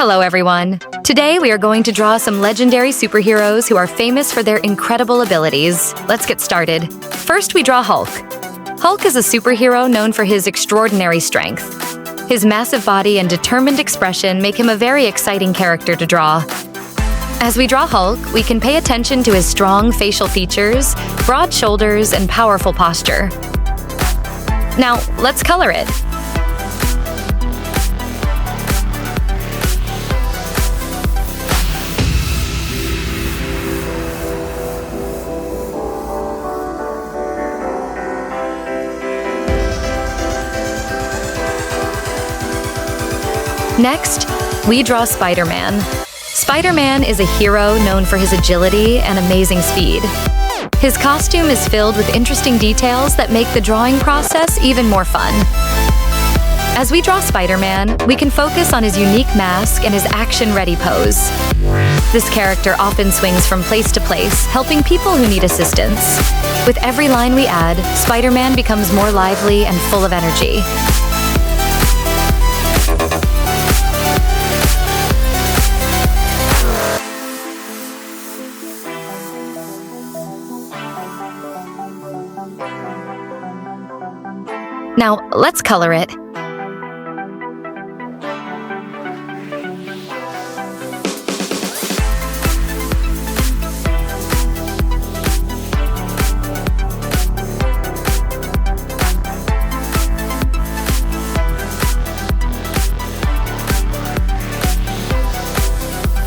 Hello everyone! Today we are going to draw some legendary superheroes who are famous for their incredible abilities. Let's get started. First we draw Hulk. Hulk is a superhero known for his extraordinary strength. His massive body and determined expression make him a very exciting character to draw. As we draw Hulk, we can pay attention to his strong facial features, broad shoulders, and powerful posture. Now, let's color it. Next, we draw Spider-Man. Spider-Man is a hero known for his agility and amazing speed. His costume is filled with interesting details that make the drawing process even more fun. As we draw Spider-Man, we can focus on his unique mask and his action-ready pose. This character often swings from place to place, helping people who need assistance. With every line we add, Spider-Man becomes more lively and full of energy. Now, let's color it.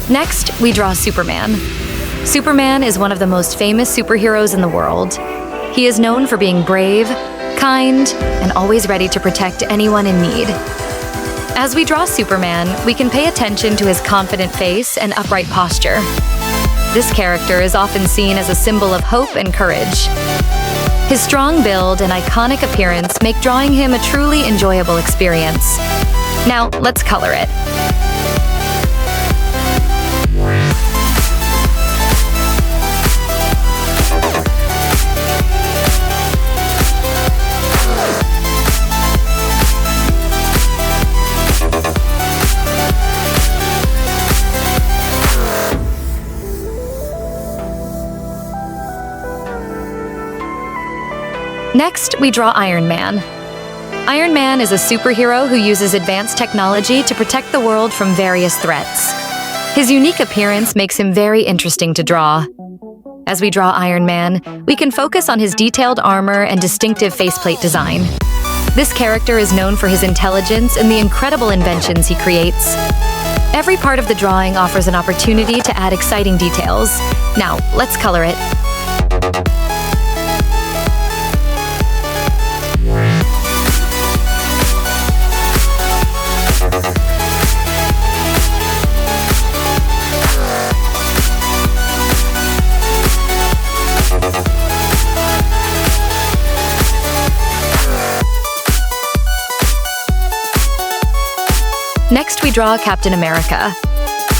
Next, we draw Superman. Superman is one of the most famous superheroes in the world. He is known for being brave, kind, and always ready to protect anyone in need. As we draw Superman, we can pay attention to his confident face and upright posture. This character is often seen as a symbol of hope and courage. His strong build and iconic appearance make drawing him a truly enjoyable experience. Now, let's color it. Next, we draw Iron Man. Iron Man is a superhero who uses advanced technology to protect the world from various threats. His unique appearance makes him very interesting to draw. As we draw Iron Man, we can focus on his detailed armor and distinctive faceplate design. This character is known for his intelligence and the incredible inventions he creates. Every part of the drawing offers an opportunity to add exciting details. Now, let's color it. Next, we draw Captain America.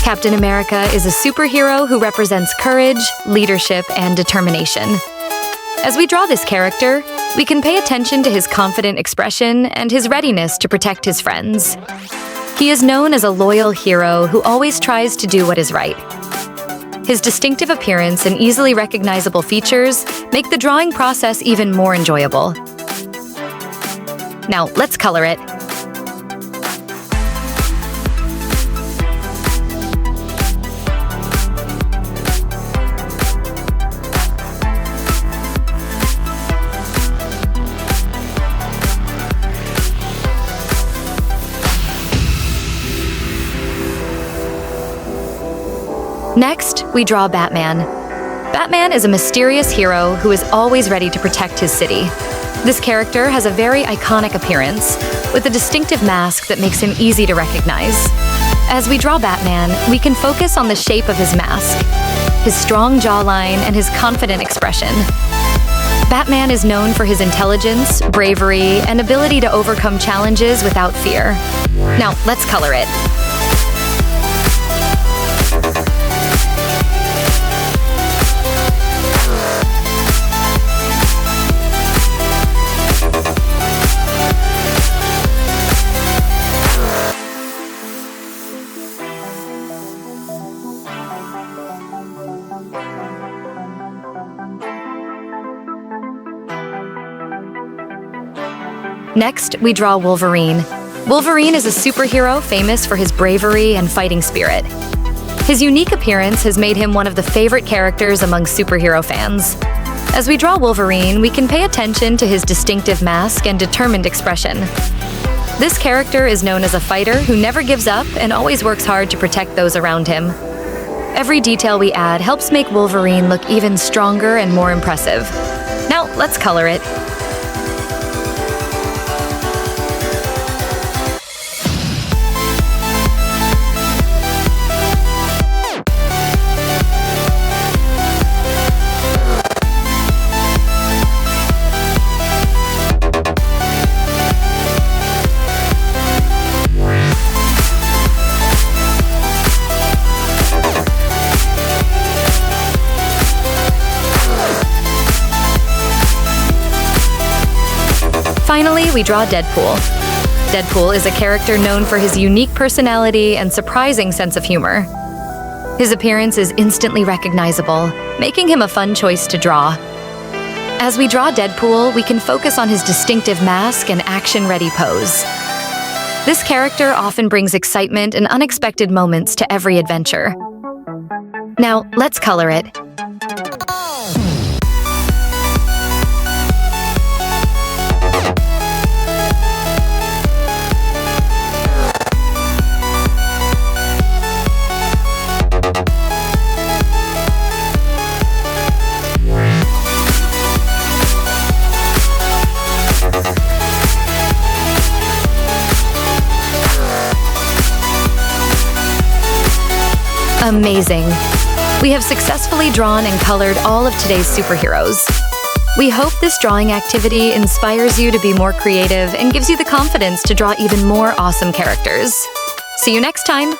Captain America is a superhero who represents courage, leadership, and determination. As we draw this character, we can pay attention to his confident expression and his readiness to protect his friends. He is known as a loyal hero who always tries to do what is right. His distinctive appearance and easily recognizable features make the drawing process even more enjoyable. Now, let's color it. Next, we draw Batman. Batman is a mysterious hero who is always ready to protect his city. This character has a very iconic appearance, with a distinctive mask that makes him easy to recognize. As we draw Batman, we can focus on the shape of his mask, his strong jawline, and his confident expression. Batman is known for his intelligence, bravery, and ability to overcome challenges without fear. Now, let's color it. Next, we draw Wolverine. Wolverine is a superhero famous for his bravery and fighting spirit. His unique appearance has made him one of the favorite characters among superhero fans. As we draw Wolverine, we can pay attention to his distinctive mask and determined expression. This character is known as a fighter who never gives up and always works hard to protect those around him. Every detail we add helps make Wolverine look even stronger and more impressive. Now, let's color it. Finally, we draw Deadpool. Deadpool is a character known for his unique personality and surprising sense of humor. His appearance is instantly recognizable, making him a fun choice to draw. As we draw Deadpool, we can focus on his distinctive mask and action-ready pose. This character often brings excitement and unexpected moments to every adventure. Now, let's color it. Amazing! We have successfully drawn and colored all of today's superheroes. We hope this drawing activity inspires you to be more creative and gives you the confidence to draw even more awesome characters. See you next time!